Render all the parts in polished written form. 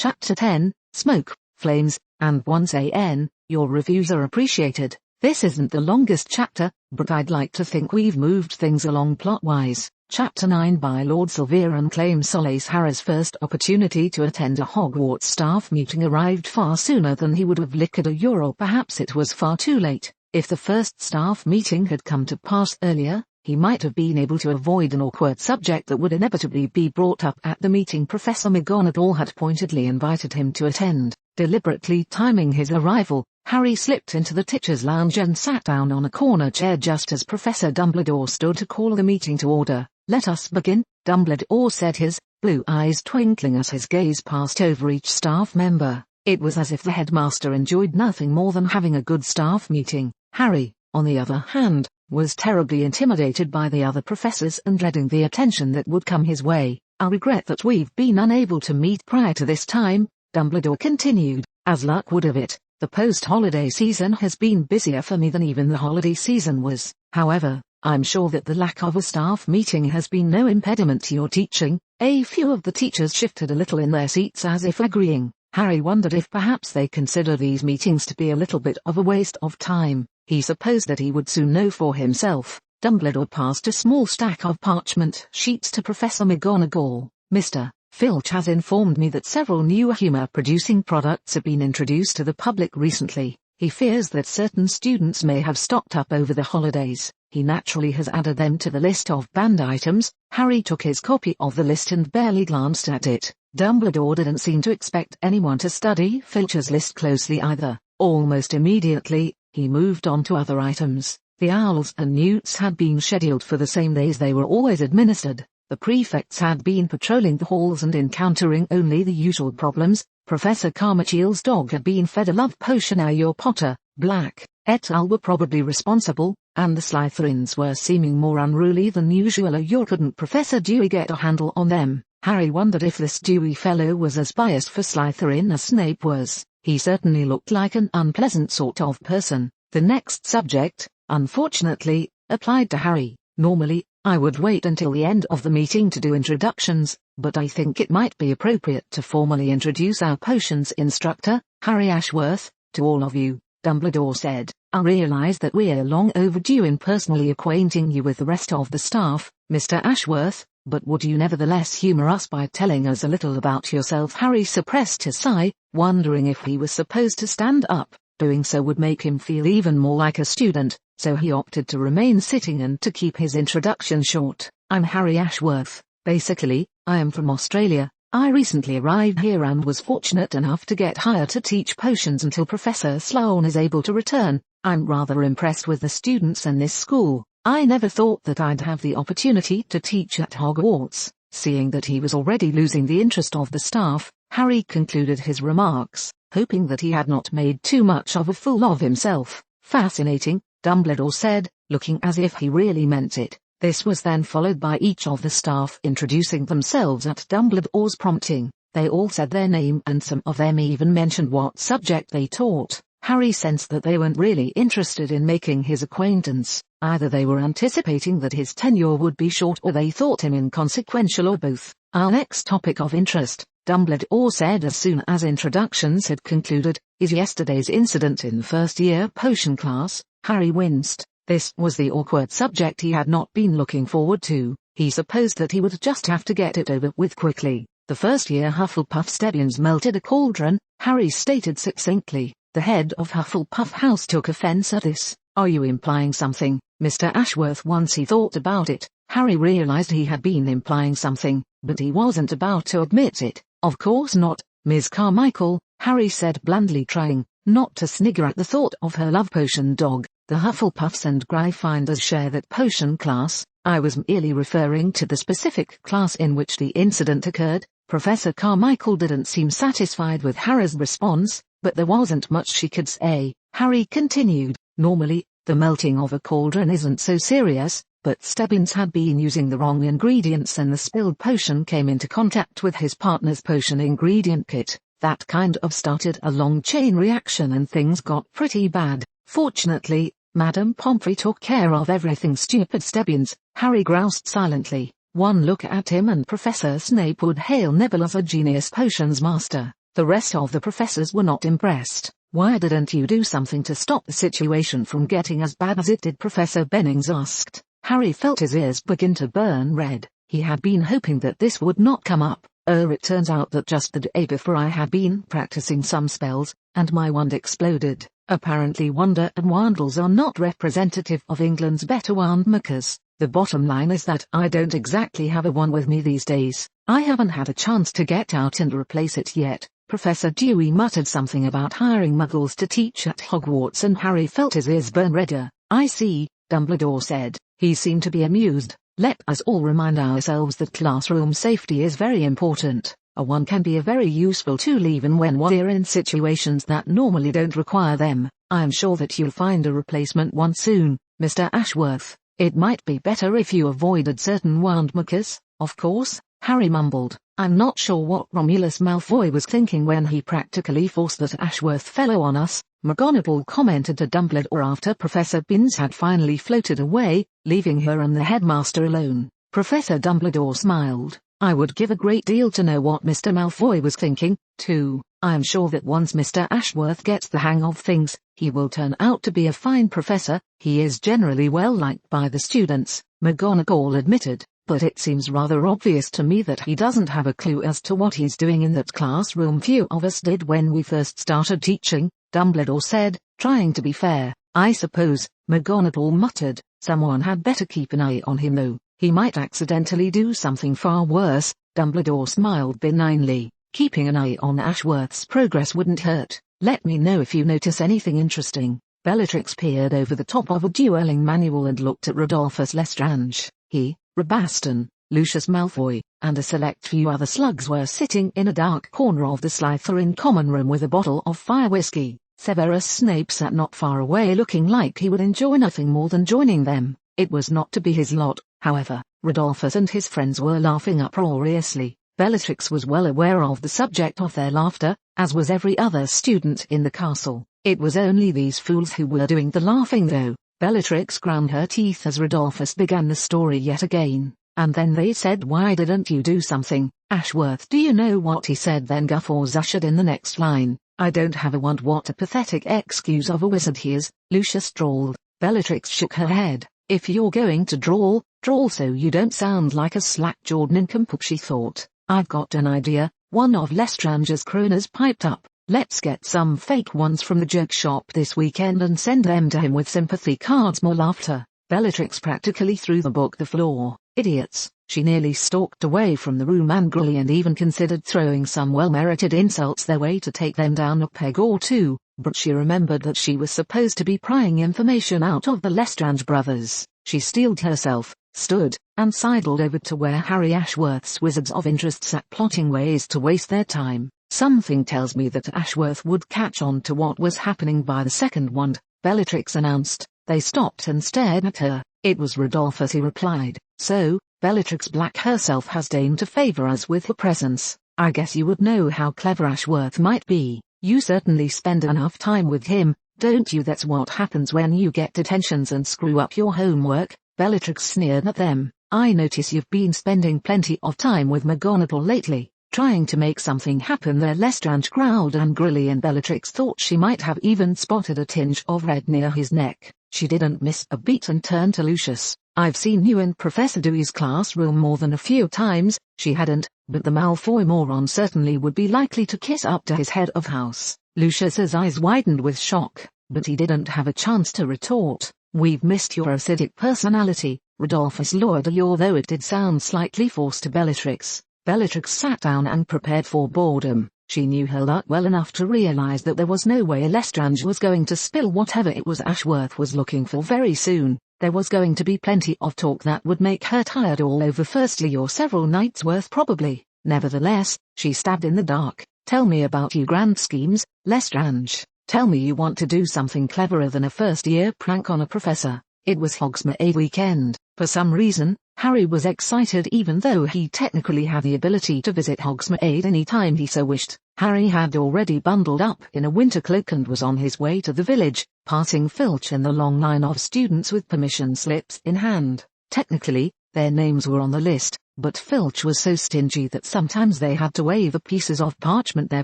Chapter 10, Smoke, Flames, and Once AN, your reviews are appreciated. This isn't the longest chapter, but I'd like to think we've moved things along plot-wise. Chapter 9 by Lord Silvere claims Solace Harry's first opportunity to attend a Hogwarts staff meeting arrived far sooner than he would have liked, or perhaps it was far too late. If the first staff meeting had come to pass earlier, he might have been able to avoid an awkward subject that would inevitably be brought up at the meeting Professor McGonagall had pointedly invited him to attend. Deliberately timing his arrival, Harry slipped into the teacher's lounge and sat down on a corner chair just as Professor Dumbledore stood to call the meeting to order. "Let us begin," Dumbledore said, his blue eyes twinkling as his gaze passed over each staff member. It was as if the headmaster enjoyed nothing more than having a good staff meeting. Harry, on the other hand, was terribly intimidated by the other professors and dreading the attention that would come his way. "I regret that we've been unable to meet prior to this time," Dumbledore continued. "As luck would have it, the post-holiday season has been busier for me than even the holiday season was. However, I'm sure that the lack of a staff meeting has been no impediment to your teaching." A few of the teachers shifted a little in their seats as if agreeing. Harry wondered if perhaps they consider these meetings to be a little bit of a waste of time. He supposed that he would soon know for himself. Dumbledore passed a small stack of parchment sheets to Professor McGonagall. "Mr. Filch has informed me that several new humor-producing products have been introduced to the public recently. He fears that certain students may have stocked up over the holidays. He naturally has added them to the list of banned items." Harry took his copy of the list and barely glanced at it. Dumbledore didn't seem to expect anyone to study Filch's list closely either. Almost immediately, he moved on to other items. The owls and newts had been scheduled for the same days they were always administered. The prefects had been patrolling the halls and encountering only the usual problems. Professor Carmichael's dog had been fed a love potion. Your Potter, Black, et al. Were probably responsible, and the Slytherins were seeming more unruly than usual. Couldn't Professor Dewey get a handle on them? Harry wondered if this Dewey fellow was as biased for Slytherin as Snape was. He certainly looked like an unpleasant sort of person. The next subject, unfortunately, applied to Harry. "Normally, I would wait until the end of the meeting to do introductions, but I think it might be appropriate to formally introduce our potions instructor, Harry Ashworth, to all of you," Dumbledore said. "I realize that we're long overdue in personally acquainting you with the rest of the staff, Mr. Ashworth, but would you nevertheless humor us by telling us a little about yourself?" Harry suppressed a sigh, wondering if he was supposed to stand up. Doing so would make him feel even more like a student, so he opted to remain sitting and to keep his introduction short. "I'm Harry Ashworth. Basically, I am from Australia. I recently arrived here and was fortunate enough to get hired to teach potions until Professor Sloane is able to return. I'm rather impressed with the students in this school. I never thought that I'd have the opportunity to teach at Hogwarts." Seeing that he was already losing the interest of the staff, Harry concluded his remarks, hoping that he had not made too much of a fool of himself. "Fascinating," Dumbledore said, looking as if he really meant it. This was then followed by each of the staff introducing themselves at Dumbledore's prompting. They all said their name and some of them even mentioned what subject they taught. Harry sensed that they weren't really interested in making his acquaintance. Either they were anticipating that his tenure would be short or they thought him inconsequential, or both. "Our next topic of interest," Dumbledore said as soon as introductions had concluded, "is yesterday's incident in first-year potion class." Harry winced. This was the awkward subject he had not been looking forward to. He supposed that he would just have to get it over with quickly. "The first-year Hufflepuff Stebians melted a cauldron," Harry stated succinctly. The head of Hufflepuff House took offense at this. "Are you implying something, Mr. Ashworth?" Once he thought about it, Harry realized he had been implying something, but he wasn't about to admit it. "Of course not, Ms. Carmichael," Harry said blandly, trying not to snigger at the thought of her love potion dog. "The Hufflepuffs and Gryffindors share that potion class. I was merely referring to the specific class in which the incident occurred." Professor Carmichael didn't seem satisfied with Harry's response, but there wasn't much she could say. Harry continued, "Normally, the melting of a cauldron isn't so serious, but Stebbins had been using the wrong ingredients and the spilled potion came into contact with his partner's potion ingredient kit. That kind of started a long chain reaction and things got pretty bad. Fortunately, Madame Pomfrey took care of everything." "Stupid Stebbins," Harry groused silently. One look at him and Professor Snape would hail Neville as a genius potions master. The rest of the professors were not impressed. "Why didn't you do something to stop the situation from getting as bad as it did?" Professor Bennings asked. Harry felt his ears begin to burn red. He had been hoping that this would not come up. It turns out that just the day before I had been practicing some spells, and my wand exploded. Apparently wonder and wandles are not representative of England's better wand makers. The bottom line is that I don't exactly have a wand with me these days. I haven't had a chance to get out and replace it yet. Professor Dewey muttered something about hiring muggles to teach at Hogwarts, and Harry felt his ears burn redder. "I see," Dumbledore said. He seemed to be amused. "Let us all remind ourselves that classroom safety is very important. A wand can be a very useful tool even when we're in situations that normally don't require them. I am sure that you'll find a replacement wand soon, Mr. Ashworth. It might be better if you avoided certain wand makers, of course," Harry mumbled. "I'm not sure what Romulus Malfoy was thinking when he practically forced that Ashworth fellow on us," McGonagall commented to Dumbledore after Professor Binns had finally floated away, leaving her and the headmaster alone. Professor Dumbledore smiled. "I would give a great deal to know what Mr. Malfoy was thinking, too. I am sure that once Mr. Ashworth gets the hang of things, he will turn out to be a fine professor. He is generally well liked by the students," McGonagall admitted. "But it seems rather obvious to me that he doesn't have a clue as to what he's doing in that classroom. Few of us did when we first started teaching," Dumbledore said, trying to be fair. "I suppose," McGonagall muttered, "someone had better keep an eye on him though. He might accidentally do something far worse." Dumbledore smiled benignly. "Keeping an eye on Ashworth's progress wouldn't hurt. Let me know if you notice anything interesting." Bellatrix peered over the top of a dueling manual and looked at Rodolphus Lestrange. He, Rabaston, Lucius Malfoy, and a select few other slugs were sitting in a dark corner of the Slytherin common room with a bottle of fire whiskey. Severus Snape sat not far away looking like he would enjoy nothing more than joining them. It was not to be his lot, however. Rodolphus and his friends were laughing uproariously. Bellatrix was well aware of the subject of their laughter, as was every other student in the castle. It was only these fools who were doing the laughing though. Bellatrix ground her teeth as Rodolphus began the story yet again. "And then they said, 'Why didn't you do something, Ashworth?' Do you know what he said then?" Guffaws ushered in the next line. "I don't have a wand." "What a pathetic excuse of a wizard he is," Lucius drawled. Bellatrix shook her head. "If you're going to drawl so you don't sound like a slack-jawed nincompoop," she thought. "I've got an idea," one of Lestrange's crooners piped up. "Let's get some fake ones from the joke shop this weekend and send them to him with sympathy cards." More laughter. Bellatrix practically threw the book to the floor. "Idiots." She nearly stalked away from the room angrily and even considered throwing some well-merited insults their way to take them down a peg or two, but she remembered that she was supposed to be prying information out of the Lestrange brothers. She steeled herself, stood, and sidled over to where Harry Ashworth's wizards of interest sat plotting ways to waste their time. "Something tells me that Ashworth would catch on to what was happening by the second wand," Bellatrix announced. They stopped and stared at her. It was Rodolphus who replied. "So, Bellatrix Black herself has deigned to favor us with her presence. I guess you would know how clever Ashworth might be. You certainly spend enough time with him, don't you? That's what happens when you get detentions and screw up your homework." Bellatrix sneered at them. "I notice you've been spending plenty of time with McGonagall lately, trying to make something happen there." Lestrange growled angrily and Bellatrix thought she might have even spotted a tinge of red near his neck. She didn't miss a beat and turned to Lucius. "I've seen you in Professor Dewey's classroom more than a few times." She hadn't, but the Malfoy moron certainly would be likely to kiss up to his head of house. Lucius's eyes widened with shock, but he didn't have a chance to retort. "We've missed your acidic personality," Rodolphus lowered a yaw, though it did sound slightly forced to Bellatrix. Bellatrix sat down and prepared for boredom. She knew her luck well enough to realize that there was no way Lestrange was going to spill whatever it was Ashworth was looking for very soon. There was going to be plenty of talk that would make her tired all over, firstly or several nights worth probably. Nevertheless, she stabbed in the dark. "Tell me about your grand schemes, Lestrange. Tell me you want to do something cleverer than a first-year prank on a professor." It was Hogsmeade weekend. For some reason, Harry was excited even though he technically had the ability to visit Hogsmeade any time he so wished. Harry had already bundled up in a winter cloak and was on his way to the village, passing Filch in the long line of students with permission slips in hand. Technically, their names were on the list, but Filch was so stingy that sometimes they had to weigh the pieces of parchment their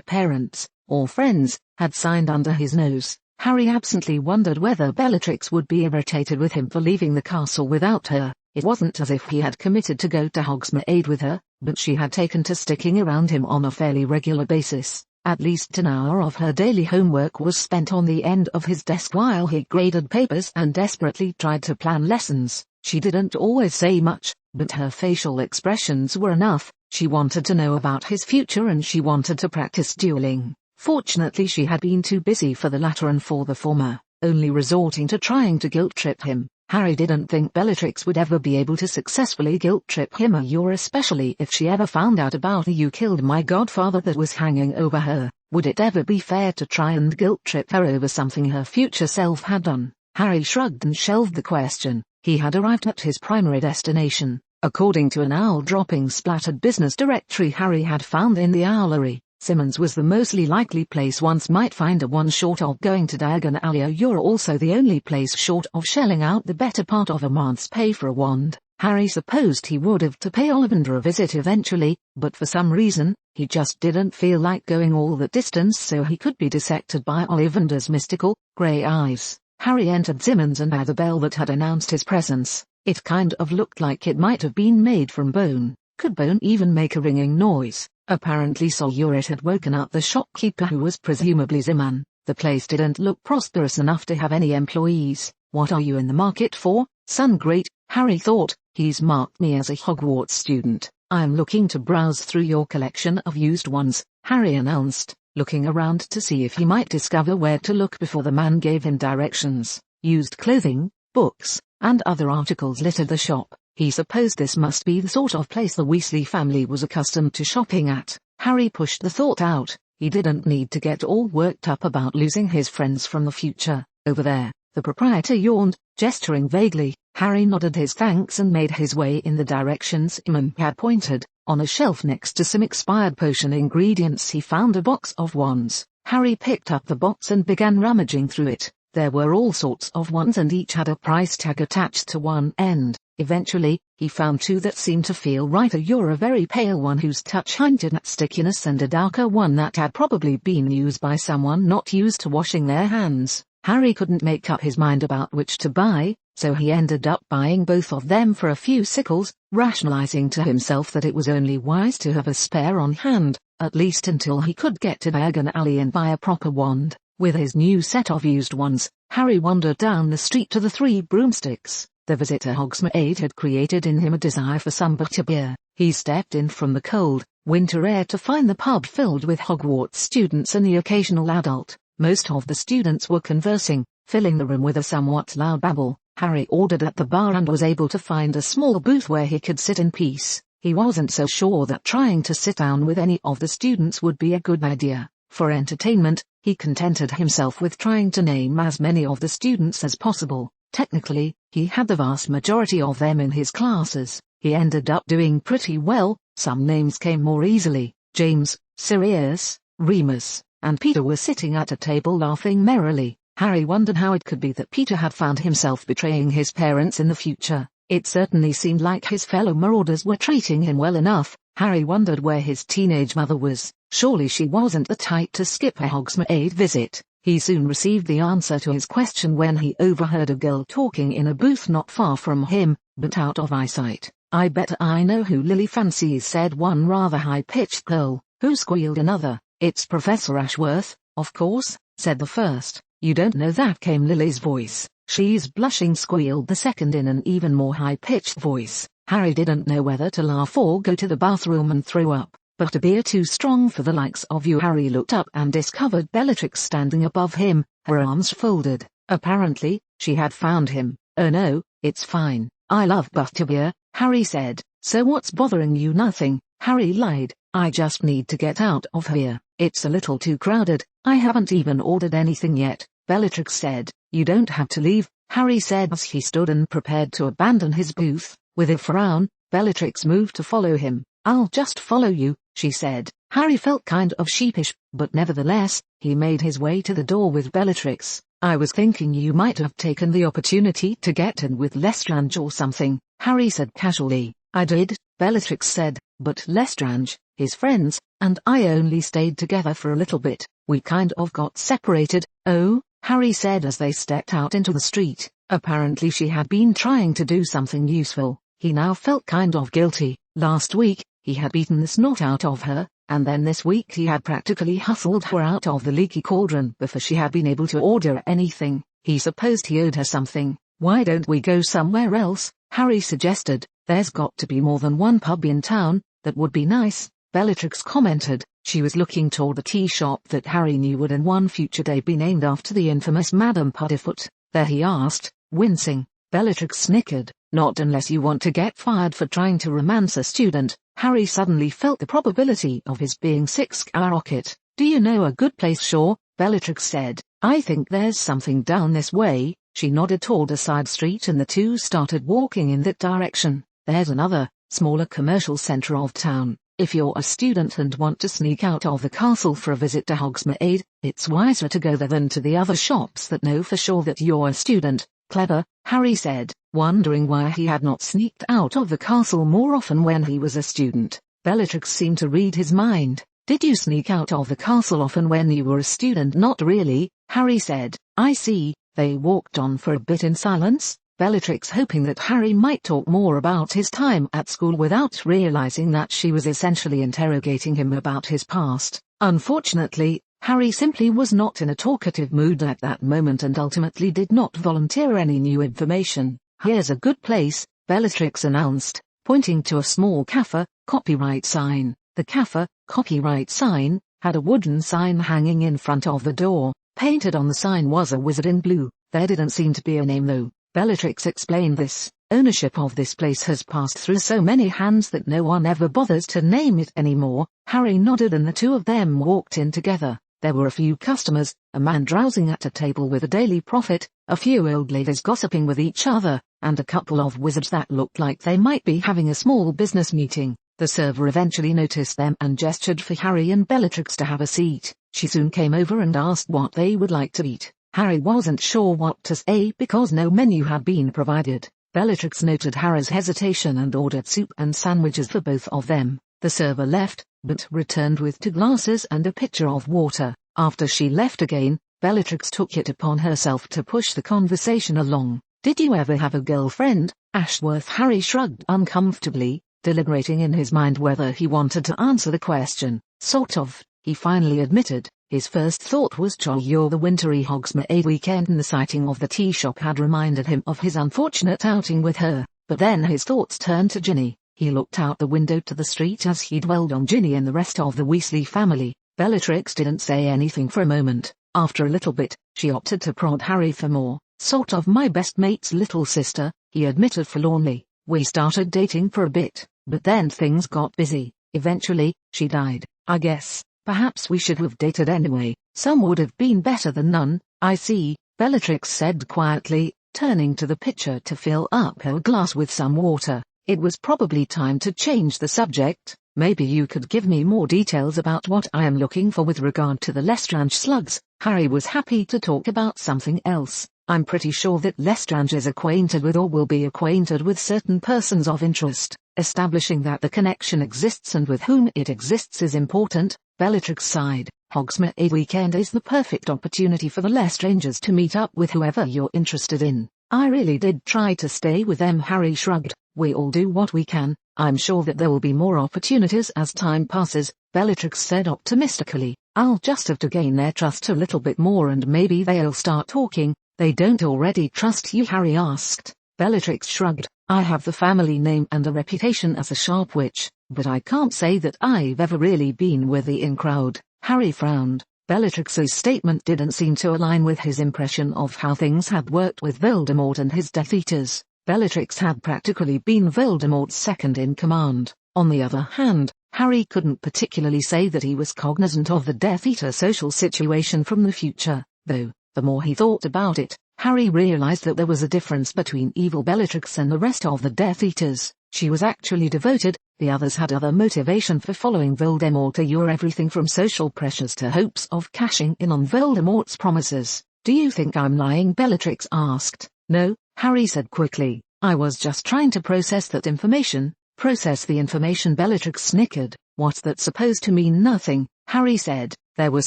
parents, or friends, had signed under his nose. Harry absently wondered whether Bellatrix would be irritated with him for leaving the castle without her. It wasn't as if he had committed to go to Hogsmeade with her, but she had taken to sticking around him on a fairly regular basis. At least an hour of her daily homework was spent on the end of his desk while he graded papers and desperately tried to plan lessons. She didn't always say much, but her facial expressions were enough. She wanted to know about his future and she wanted to practice dueling. Fortunately she had been too busy for the latter and for the former, only resorting to trying to guilt-trip him. Harry didn't think Bellatrix would ever be able to successfully guilt-trip him or especially if she ever found out about the "you killed my godfather" that was hanging over her. Would it ever be fair to try and guilt-trip her over something her future self had done? Harry shrugged and shelved the question. He had arrived at his primary destination. According to an owl-dropping splattered business directory Harry had found in the owlery, Simmons was the mostly likely place one might find a one short of going to Diagon Alley. You're also the only place short of shelling out the better part of a month's pay for a wand. Harry supposed he would have to pay Ollivander a visit eventually, but for some reason, he just didn't feel like going all that distance so he could be dissected by Ollivander's mystical, grey eyes. Harry entered Simmons and had a bell that had announced his presence. It kind of looked like it might have been made from bone. Could bone even make a ringing noise? Apparently Sulure had woken up the shopkeeper who was presumably Zimman. The place didn't look prosperous enough to have any employees. What are you in the market for, son? Great, Harry thought, he's marked me as a Hogwarts student. I'm looking to browse through your collection of used ones, Harry announced, looking around to see if he might discover where to look before the man gave him directions. Used clothing, books, and other articles littered the shop. He supposed this must be the sort of place the Weasley family was accustomed to shopping at. Harry pushed the thought out. He didn't need to get all worked up about losing his friends from the future. Over there, the proprietor yawned, gesturing vaguely. Harry nodded his thanks and made his way in the directions Imam had pointed. On a shelf next to some expired potion ingredients he found a box of wands. Harry picked up the box and began rummaging through it. There were all sorts of wands and each had a price tag attached to one end. Eventually, he found two that seemed to feel right. You're a very pale one whose touch hinted at stickiness and a darker one that had probably been used by someone not used to washing their hands. Harry couldn't make up his mind about which to buy, so he ended up buying both of them for a few sickles, rationalizing to himself that it was only wise to have a spare on hand, at least until he could get to Diagon Alley and buy a proper wand. With his new set of used ones, Harry wandered down the street to the Three Broomsticks. The visit to Hogsmeade had created in him a desire for some butterbeer. He stepped in from the cold, winter air to find the pub filled with Hogwarts students and the occasional adult. Most of the students were conversing, filling the room with a somewhat loud babble. Harry ordered at the bar and was able to find a small booth where he could sit in peace. He wasn't so sure that trying to sit down with any of the students would be a good idea. For entertainment, he contented himself with trying to name as many of the students as possible. Technically, he had the vast majority of them in his classes. He ended up doing pretty well. Some names came more easily. James, Sirius, Remus, and Peter were sitting at a table laughing merrily. Harry wondered how it could be that Peter had found himself betraying his parents in the future. It certainly seemed like his fellow marauders were treating him well enough. Harry wondered where his teenage mother was. Surely she wasn't the type to skip a Hogsmeade visit. He soon received the answer to his question when he overheard a girl talking in a booth not far from him, but out of eyesight. "I bet I know who Lily fancies," said one rather high-pitched girl. "Who?" squealed another. "It's Professor Ashworth, of course," said the first. "You don't know that," came Lily's voice. "She's blushing," squealed the second in an even more high-pitched voice. Harry didn't know whether to laugh or go to the bathroom and throw up. But a beer too strong for the likes of you. Harry looked up and discovered Bellatrix standing above him, her arms folded. Apparently, she had found him. "Oh no, it's fine. I love butterbeer," Harry said. "So what's bothering you?" "Nothing," Harry lied. "I just need to get out of here. It's a little too crowded. I haven't even ordered anything yet," Bellatrix said. "You don't have to leave," Harry said as he stood and prepared to abandon his booth. With a frown, Bellatrix moved to follow him. "I'll just follow you," she said. Harry felt kind of sheepish, but nevertheless, he made his way to the door with Bellatrix. "I was thinking you might have taken the opportunity to get in with Lestrange or something," Harry said casually. I did, Bellatrix said, but Lestrange, his friends, and I only stayed together for a little bit. We kind of got separated. Oh, Harry said as they stepped out into the street. Apparently she had been trying to do something useful. He now felt kind of guilty. Last week, he had beaten the snot out of her, and then this week he had practically hustled her out of the leaky cauldron before she had been able to order anything. He supposed he owed her something. Why don't we go somewhere else? Harry suggested. There's got to be more than one pub in town. That would be nice, Bellatrix commented. She was looking toward the tea shop that Harry knew would in one future day be named after the infamous Madame Puddifoot. There, he asked, wincing. Bellatrix snickered. Not unless you want to get fired for trying to romance a student. Harry suddenly felt the probability of his being sick skyrocket. Do you know a good place? Sure, Bellatrix said. I think there's something down this way. She nodded toward a side street and the two started walking in that direction. There's another, smaller commercial centre of town. If you're a student and want to sneak out of the castle for a visit to Hogsmeade, it's wiser to go there than to the other shops that know for sure that you're a student. Clever, Harry said, wondering why he had not sneaked out of the castle more often when he was a student. Bellatrix seemed to read his mind. Did you sneak out of the castle often when you were a student? Not really, Harry said. I see. They walked on for a bit in silence, Bellatrix hoping that Harry might talk more about his time at school without realizing that she was essentially interrogating him about his past. Unfortunately, Harry simply was not in a talkative mood at that moment and ultimately did not volunteer any new information. Here's a good place, Bellatrix announced, pointing to a small cafe, copyright sign. The cafe, copyright sign, had a wooden sign hanging in front of the door. Painted on the sign was a wizard in blue. There didn't seem to be a name though. Bellatrix explained this. Ownership of this place has passed through so many hands that no one ever bothers to name it anymore. Harry nodded and the two of them walked in together. There were a few customers, a man drowsing at a table with a Daily Prophet, a few old ladies gossiping with each other, and a couple of wizards that looked like they might be having a small business meeting. The server eventually noticed them and gestured for Harry and Bellatrix to have a seat. She soon came over and asked what they would like to eat. Harry wasn't sure what to say because no menu had been provided. Bellatrix noted Harry's hesitation and ordered soup and sandwiches for both of them. The server left, but returned with 2 glasses and a pitcher of water. After she left again, Bellatrix took it upon herself to push the conversation along. Did you ever have a girlfriend, Ashworth? Harry shrugged uncomfortably, deliberating in his mind whether he wanted to answer the question. Sort of, he finally admitted. His first thought was jolly the wintry Hogsmeade weekend and the sighting of the tea shop had reminded him of his unfortunate outing with her, but then his thoughts turned to Ginny. He looked out the window to the street as he dwelled on Ginny and the rest of the Weasley family. Bellatrix didn't say anything for a moment. After a little bit, she opted to prod Harry for more. Sort of my best mate's little sister, he admitted forlornly. We started dating for a bit, but then things got busy. Eventually, she died. I guess, perhaps we should have dated anyway. Some would have been better than none. I see, Bellatrix said quietly, turning to the pitcher to fill up her glass with some water. It was probably time to change the subject. Maybe you could give me more details about what I am looking for with regard to the Lestrange slugs. Harry was happy to talk about something else. I'm pretty sure that Lestrange is acquainted with or will be acquainted with certain persons of interest. Establishing that the connection exists and with whom it exists is important, Bellatrix sighed. Hogsmeade weekend is the perfect opportunity for the Lestrangers to meet up with whoever you're interested in. I really did try to stay with them. Harry shrugged. We all do what we can. I'm sure that there will be more opportunities as time passes, Bellatrix said optimistically. I'll just have to gain their trust a little bit more and maybe they'll start talking. They don't already trust you? Harry asked. Bellatrix shrugged. I have the family name and a reputation as a sharp witch, but I can't say that I've ever really been with the in-crowd. Harry frowned. Bellatrix's statement didn't seem to align with his impression of how things had worked with Voldemort and his Death Eaters. Bellatrix had practically been Voldemort's second-in-command. On the other hand, Harry couldn't particularly say that he was cognizant of the Death Eater social situation from the future, though, the more he thought about it, Harry realized that there was a difference between evil Bellatrix and the rest of the Death Eaters. She was actually devoted, the others had other motivation for following Voldemort. You're everything from social pressures to hopes of cashing in on Voldemort's promises. Do you think I'm lying? Bellatrix asked. No, Harry said quickly. I was just trying to process that information. process the information. Bellatrix snickered. What's that supposed to mean? Nothing, Harry said. There was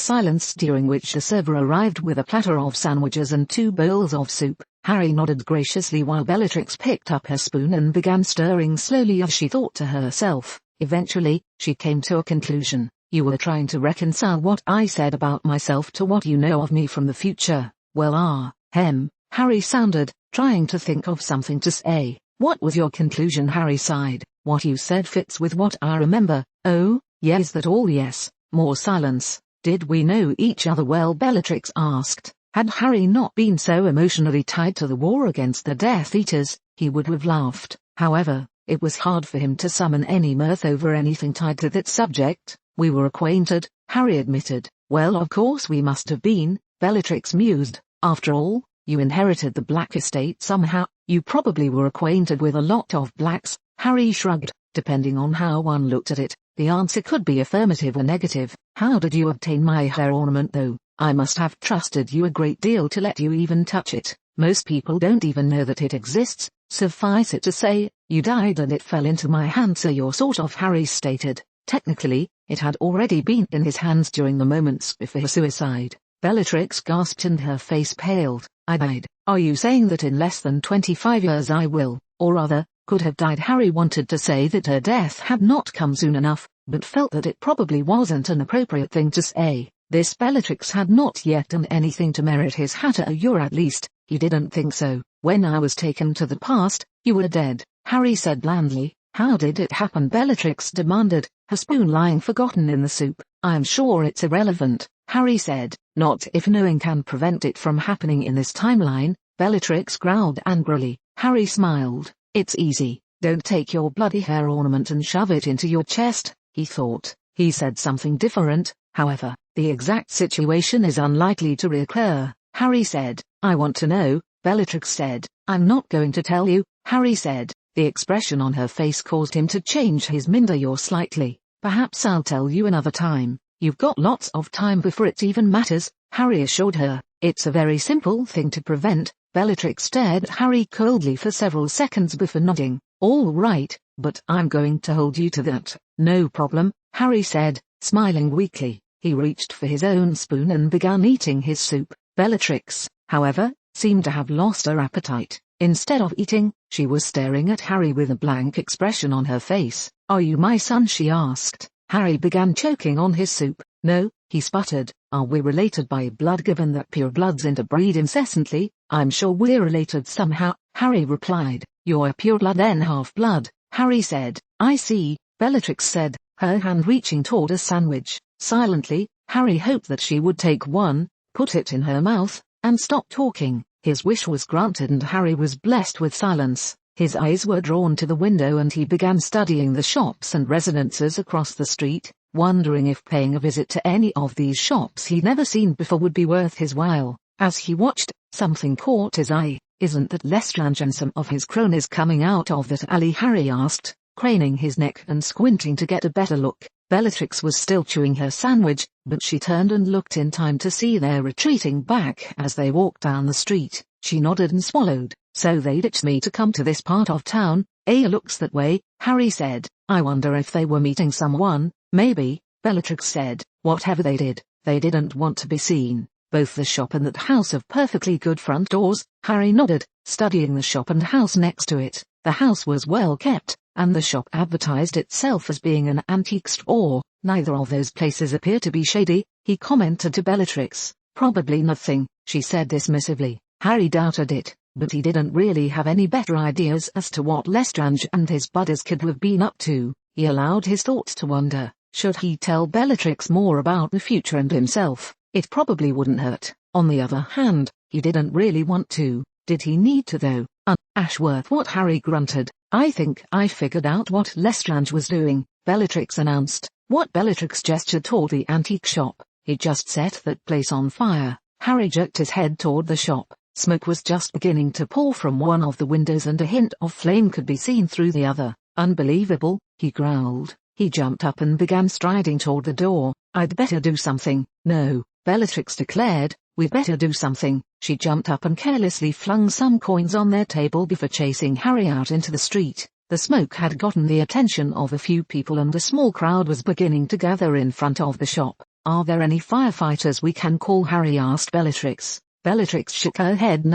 silence, during which the server arrived with a platter of sandwiches and 2 bowls of soup. Harry nodded graciously while Bellatrix picked up her spoon and began stirring slowly as she thought to herself. Eventually, she came to a conclusion. You were trying to reconcile what I said about myself to what you know of me from the future. Well, Harry sounded, trying to think of something to say. What was your conclusion? Harry sighed. What you said fits with what I remember. Oh, yes, is that all? Yes. More silence. Did we know each other well? Bellatrix asked. Had Harry not been so emotionally tied to the war against the Death Eaters, he would have laughed. However, it was hard for him to summon any mirth over anything tied to that subject. We were acquainted, Harry admitted. Well, of course we must have been, Bellatrix mused. After all, you inherited the Black estate somehow. You probably were acquainted with a lot of blacks, Harry shrugged. Depending on how one looked at it, the answer could be affirmative or negative. How did you obtain my hair ornament though? I must have trusted you a great deal to let you even touch it. Most people don't even know that it exists. Suffice it to say, you died and it fell into my hands, so you're sort of, Harry stated. Technically, it had already been in his hands during the moments before suicide. Bellatrix gasped and her face paled. I died. Are you saying that in less than 25 years I will, or rather, could have died? Harry wanted to say that her death had not come soon enough, but felt that it probably wasn't an appropriate thing to say. This Bellatrix had not yet done anything to merit his hatter, at least, he didn't think so. When I was taken to the past, you were dead, Harry said blandly. How did it happen? Bellatrix demanded, her spoon lying forgotten in the soup. I'm sure it's irrelevant, Harry said. Not if knowing can prevent it from happening in this timeline, Bellatrix growled angrily. Harry smiled. It's easy. Don't take your bloody hair ornament and shove it into your chest, he thought. He said something different, however. The exact situation is unlikely to reoccur, Harry said. I want to know, Bellatrix said. I'm not going to tell you, Harry said. The expression on her face caused him to change his yaw slightly. Perhaps I'll tell you another time. You've got lots of time before it even matters, Harry assured her. It's a very simple thing to prevent. Bellatrix stared at Harry coldly for several seconds before nodding. All right, but I'm going to hold you to that. No problem, Harry said, smiling weakly. He reached for his own spoon and began eating his soup. Bellatrix, however, seemed to have lost her appetite. Instead of eating, she was staring at Harry with a blank expression on her face. Are you my son? She asked. Harry began choking on his soup. No, he sputtered. Are we related by blood? Given that purebloods interbreed incessantly, I'm sure we're related somehow, Harry replied. You're pureblood then half-blood, Harry said. I see, Bellatrix said, her hand reaching toward a sandwich. Silently, Harry hoped that she would take one, put it in her mouth, and stop talking. His wish was granted and Harry was blessed with silence. His eyes were drawn to the window and he began studying the shops and residences across the street, wondering if paying a visit to any of these shops he'd never seen before would be worth his while. As he watched, something caught his eye. Isn't that Lestrange and some of his cronies coming out of that alley? Harry asked, craning his neck and squinting to get a better look. Bellatrix was still chewing her sandwich, but she turned and looked in time to see their retreating back as they walked down the street. She nodded and swallowed. So they ditched me to come to this part of town. Looks that way, Harry said. I wonder if they were meeting someone. Maybe, Bellatrix said. Whatever they did, they didn't want to be seen. Both the shop and that house have perfectly good front doors. Harry nodded, studying the shop and house next to it. The house was well kept, and the shop advertised itself as being an antique store. Neither of those places appear to be shady, he commented to Bellatrix. Probably nothing, she said dismissively. Harry doubted it, but he didn't really have any better ideas as to what Lestrange and his buddies could have been up to. He allowed his thoughts to wander. Should he tell Bellatrix more about the future and himself? It probably wouldn't hurt. On the other hand, he didn't really want to. Did he need to though? Ashworth, what? Harry grunted. I think I figured out what Lestrange was doing, Bellatrix announced. What? Bellatrix gestured toward the antique shop. He just set that place on fire. Harry jerked his head toward the shop. Smoke was just beginning to pour from one of the windows and a hint of flame could be seen through the other. Unbelievable, he growled. He jumped up and began striding toward the door. I'd better do something. No, Bellatrix declared. We'd better do something. She jumped up and carelessly flung some coins on their table before chasing Harry out into the street. The smoke had gotten the attention of a few people and a small crowd was beginning to gather in front of the shop. "Are there any firefighters we can call?" Harry asked Bellatrix. Bellatrix shook her head.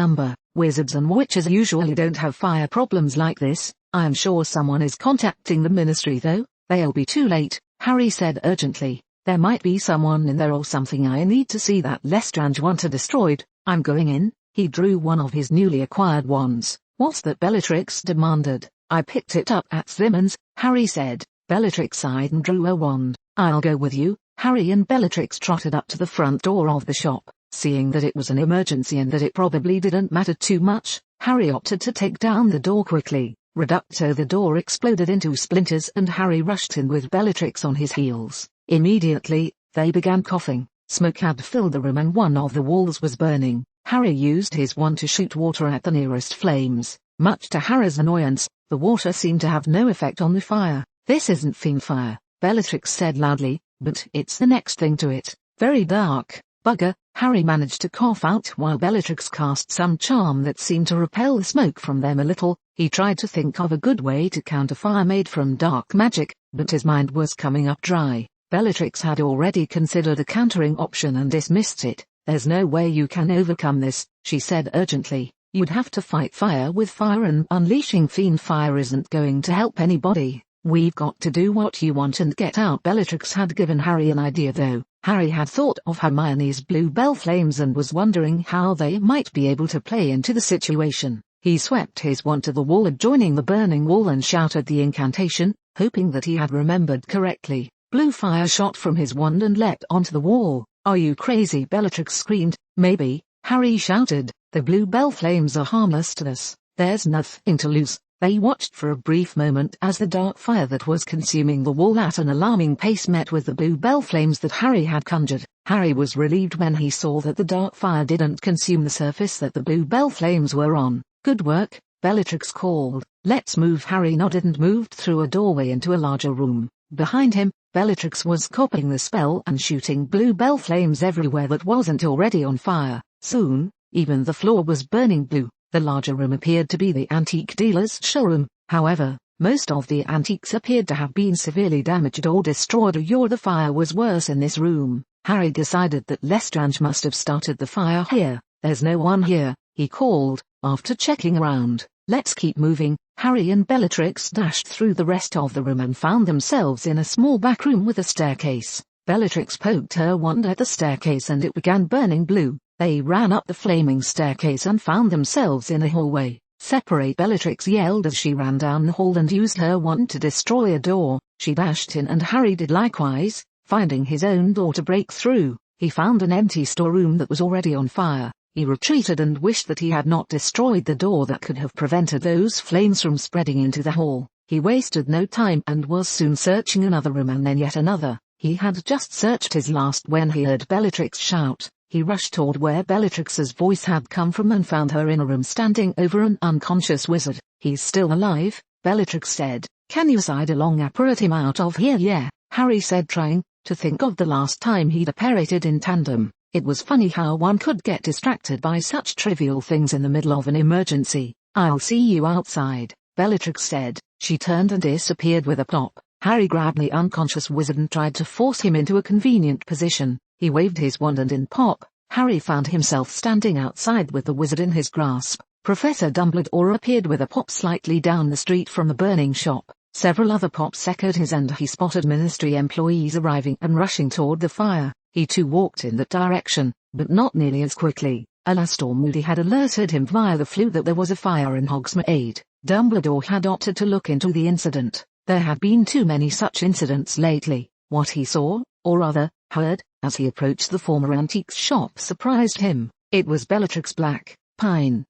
Wizards and witches usually don't have fire problems like this. I am sure someone is contacting the ministry though. They'll be too late, Harry said urgently. There might be someone in there or something. I need to see that Lestrange wanted destroyed. I'm going in. He drew one of his newly acquired wands. What's that? Bellatrix demanded. I picked it up at Simmons, Harry said. Bellatrix sighed and drew a wand. I'll go with you. Harry and Bellatrix trotted up to the front door of the shop. Seeing that it was an emergency and that it probably didn't matter too much, Harry opted to take down the door quickly. Reducto! The door exploded into splinters and Harry rushed in with Bellatrix on his heels. Immediately, they began coughing. Smoke had filled the room and one of the walls was burning. Harry used his wand to shoot water at the nearest flames. Much to Harry's annoyance, the water seemed to have no effect on the fire. This isn't fiend fire, Bellatrix said loudly, but it's the next thing to it. Very dark. Bugger, Harry managed to cough out while Bellatrix cast some charm that seemed to repel the smoke from them a little. He tried to think of a good way to counter fire made from dark magic, but his mind was coming up dry. Bellatrix had already considered a countering option and dismissed it. There's no way you can overcome this, she said urgently. You'd have to fight fire with fire and unleashing fiend fire isn't going to help anybody. We've got to do what you want and get out. Bellatrix had given Harry an idea though. Harry had thought of Hermione's bluebell flames and was wondering how they might be able to play into the situation. He swept his wand to the wall adjoining the burning wall and shouted the incantation, hoping that he had remembered correctly. Blue fire shot from his wand and leapt onto the wall. Are you crazy? Bellatrix screamed. Maybe, Harry shouted. The bluebell flames are harmless to us. There's nothing to lose. They watched for a brief moment as the dark fire that was consuming the wall at an alarming pace met with the bluebell flames that Harry had conjured. Harry was relieved when he saw that the dark fire didn't consume the surface that the bluebell flames were on. Good work, Bellatrix called. Let's move. Harry nodded and moved through a doorway into a larger room. Behind him, Bellatrix was copying the spell and shooting bluebell flames everywhere that wasn't already on fire. Soon, even the floor was burning blue. The larger room appeared to be the antique dealer's showroom. However, most of the antiques appeared to have been severely damaged or destroyed, or the fire was worse in this room. Harry decided that Lestrange must have started the fire here. There's no one here, he called, after checking around. Let's keep moving. Harry and Bellatrix dashed through the rest of the room and found themselves in a small back room with a staircase. Bellatrix poked her wand at the staircase and it began burning blue. They ran up the flaming staircase and found themselves in a hallway. Separate! Bellatrix yelled as she ran down the hall and used her wand to destroy a door. She dashed in and Harry did likewise, finding his own door to break through. He found an empty storeroom that was already on fire. He retreated and wished that he had not destroyed the door that could have prevented those flames from spreading into the hall. He wasted no time and was soon searching another room and then yet another. He had just searched his last when he heard Bellatrix shout. He rushed toward where Bellatrix's voice had come from and found her in a room standing over an unconscious wizard. He's still alive, Bellatrix said. Can you side along apparate him out of here? Yeah, Harry said, trying to think of the last time he'd apparated in tandem. It was funny how one could get distracted by such trivial things in the middle of an emergency. I'll see you outside, Bellatrix said. She turned and disappeared with a plop. Harry grabbed the unconscious wizard and tried to force him into a convenient position. He waved his wand and in pop, Harry found himself standing outside with the wizard in his grasp. Professor Dumbledore appeared with a pop slightly down the street from the burning shop. Several other pops echoed his and he spotted ministry employees arriving and rushing toward the fire. He too walked in that direction, but not nearly as quickly. Alastor Moody had alerted him via the flute that there was a fire in Hogsmeade. Dumbledore had opted to look into the incident. There had been too many such incidents lately. What he saw, or rather, heard, as he approached the former antiques shop surprised him. It was Bellatrix Black. Pine.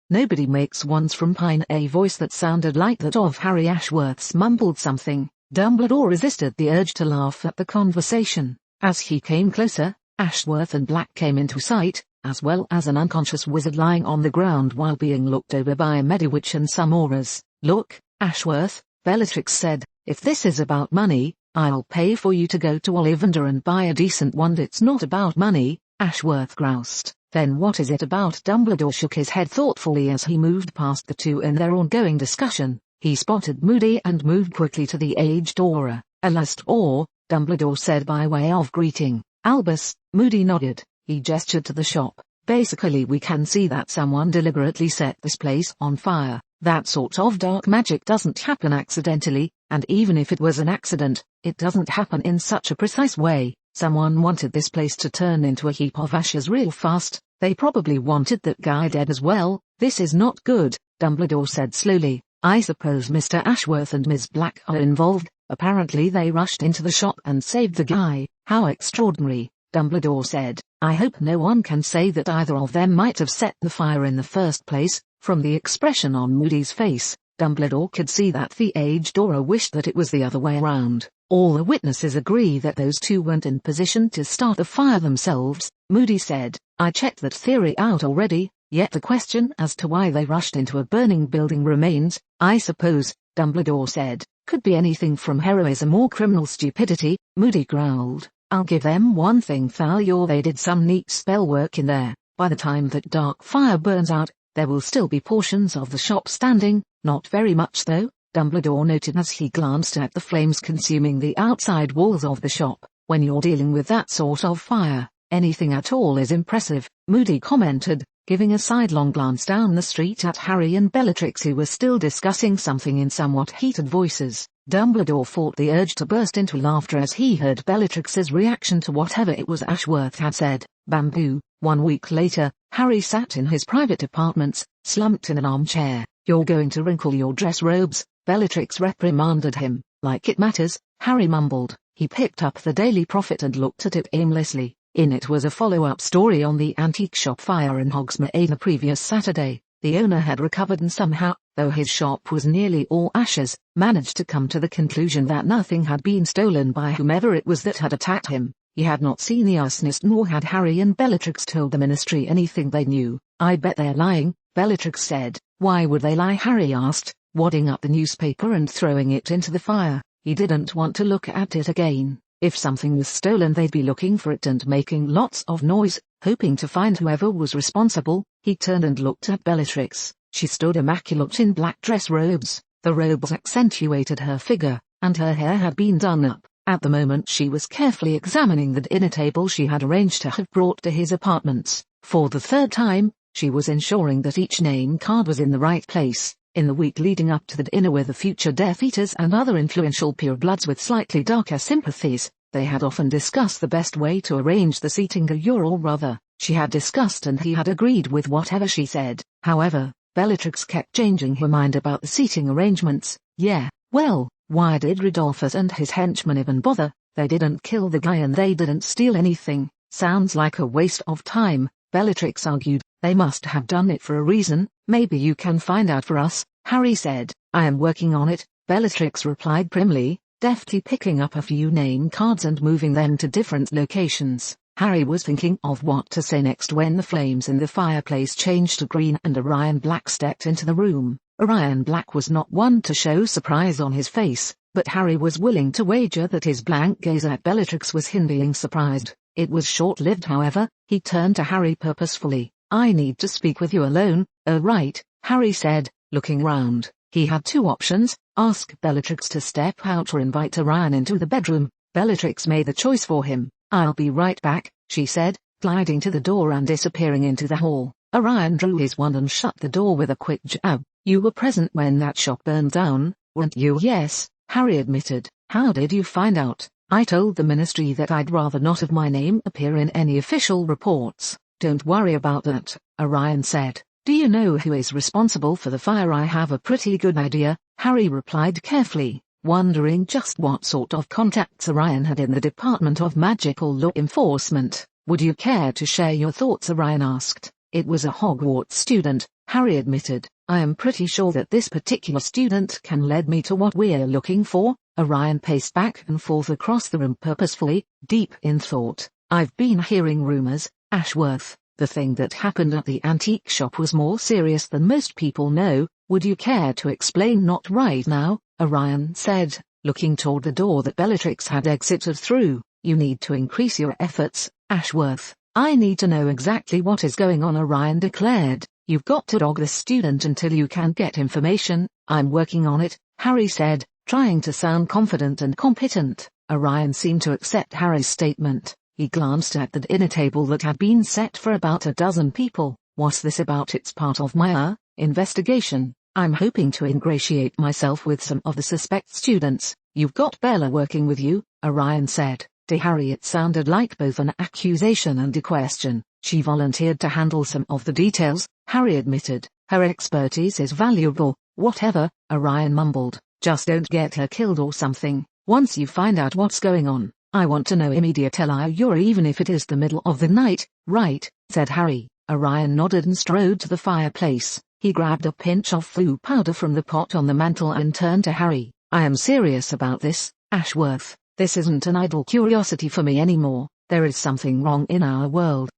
Nobody makes wands from pine. A voice that sounded like that of Harry Ashworth's mumbled something. Dumbledore resisted the urge to laugh at the conversation. As he came closer, Ashworth and Black came into sight, as well as an unconscious wizard lying on the ground while being looked over by a Mediwitch and some auras. Look, Ashworth, Bellatrix said, if this is about money, I'll pay for you to go to Ollivander and buy a decent wand. It's not about money, Ashworth groused. Then what is it about? Dumbledore shook his head thoughtfully as he moved past the two in their ongoing discussion. He spotted Moody and moved quickly to the aged Aura. "Alast or," Dumbledore said by way of greeting. "Albus," Moody nodded. He gestured to the shop. "Basically we can see that someone deliberately set this place on fire. That sort of dark magic doesn't happen accidentally, and even if it was an accident, it doesn't happen in such a precise way. Someone wanted this place to turn into a heap of ashes real fast. They probably wanted that guy dead as well. This is not good," Dumbledore said slowly. "I suppose Mr. Ashworth and Ms. Black are involved. Apparently they rushed into the shop and saved the guy." "How extraordinary," Dumbledore said. "I hope no one can say that either of them might have set the fire in the first place." From the expression on Moody's face, Dumbledore could see that the aged Aura wished that it was the other way around. "All the witnesses agree that those two weren't in position to start the fire themselves," Moody said. "I checked that theory out already, yet the question as to why they rushed into a burning building remains." "I suppose," Dumbledore said, "could be anything from heroism or criminal stupidity," Moody growled. "I'll give them one thing, Thalia, they did some neat spell work in there. By the time that dark fire burns out, there will still be portions of the shop standing." "Not very much though," Dumbledore noted as he glanced at the flames consuming the outside walls of the shop. "When you're dealing with that sort of fire, anything at all is impressive," Moody commented, giving a sidelong glance down the street at Harry and Bellatrix, who were still discussing something in somewhat heated voices. Dumbledore fought the urge to burst into laughter as he heard Bellatrix's reaction to whatever it was Ashworth had said. Bamboo. 1 week later, Harry sat in his private apartments, slumped in an armchair. "You're going to wrinkle your dress robes," Bellatrix reprimanded him. "Like it matters," Harry mumbled. He picked up the Daily Prophet and looked at it aimlessly. In it was a follow-up story on the antique shop fire in Hogsmeade the previous Saturday. The owner had recovered and somehow, though his shop was nearly all ashes, managed to come to the conclusion that nothing had been stolen by whomever it was that had attacked him. He had not seen the arsonist, nor had Harry and Bellatrix told the Ministry anything they knew. "I bet they're lying," Bellatrix said. "Why would they lie?" Harry asked, wadding up the newspaper and throwing it into the fire. He didn't want to look at it again. If something was stolen, they'd be looking for it and making lots of noise, hoping to find whoever was responsible. He turned and looked at Bellatrix. She stood immaculate in black dress robes. The robes accentuated her figure, and her hair had been done up. At the moment she was carefully examining the dinner table she had arranged to have brought to his apartments. For the third time, she was ensuring that each name card was in the right place. In the week leading up to the dinner with the future Death Eaters and other influential purebloods with slightly darker sympathies, they had often discussed the best way to arrange the seating, or rather, she had discussed and he had agreed with whatever she said. However, Bellatrix kept changing her mind about the seating arrangements. "Yeah, well, why did Rodolphus and his henchmen even bother? They didn't kill the guy and they didn't steal anything. Sounds like a waste of time," Bellatrix argued. "They must have done it for a reason." "Maybe you can find out for us," Harry said. "I am working on it," Bellatrix replied primly, deftly picking up a few name cards and moving them to different locations. Harry was thinking of what to say next when the flames in the fireplace changed to green and Orion Black stepped into the room. Orion Black was not one to show surprise on his face, but Harry was willing to wager that his blank gaze at Bellatrix was him being surprised. It was short-lived, however. He turned to Harry purposefully. "I need to speak with you alone." "Oh right," Harry said, looking round. He had two options: ask Bellatrix to step out or invite Orion into the bedroom. Bellatrix made the choice for him. "I'll be right back," she said, gliding to the door and disappearing into the hall. Orion drew his wand and shut the door with a quick jab. "You were present when that shop burned down, weren't you?" "Yes," Harry admitted. "How did you find out?" "I told the Ministry that I'd rather not have my name appear in any official reports." "Don't worry about that," Orion said. "Do you know who is responsible for the fire?" "I have a pretty good idea," Harry replied carefully, wondering just what sort of contacts Orion had in the Department of Magical Law Enforcement. "Would you care to share your thoughts?" Orion asked. "It was a Hogwarts student," Harry admitted. "I am pretty sure that this particular student can lead me to what we're looking for." Orion paced back and forth across the room purposefully, deep in thought. "I've been hearing rumors, Ashworth. The thing that happened at the antique shop was more serious than most people know. Would you care to explain?" "Not right now," Orion said, looking toward the door that Bellatrix had exited through. "You need to increase your efforts, Ashworth. I need to know exactly what is going on," Orion declared. You've got to dog this student until you can get information. I'm working on it, Harry said, trying to sound confident and competent. Orion seemed to accept Harry's statement. He glanced at the dinner table that had been set for about a dozen people. What's this about? It's part of my investigation. I'm hoping to ingratiate myself with some of the suspect students. You've got Bella working with you, Orion said. To Harry it sounded like both an accusation and a question. She volunteered to handle some of the details, Harry admitted. Her expertise is valuable. Whatever, Orion mumbled. Just don't get her killed or something. Once you find out what's going on, I want to know immediately, even if it is the middle of the night. Right, said Harry. Orion nodded and strode to the fireplace. He grabbed a pinch of flu powder from the pot on the mantel and turned to Harry. I am serious about this, Ashworth. This isn't an idle curiosity for me anymore. There is something wrong in our world.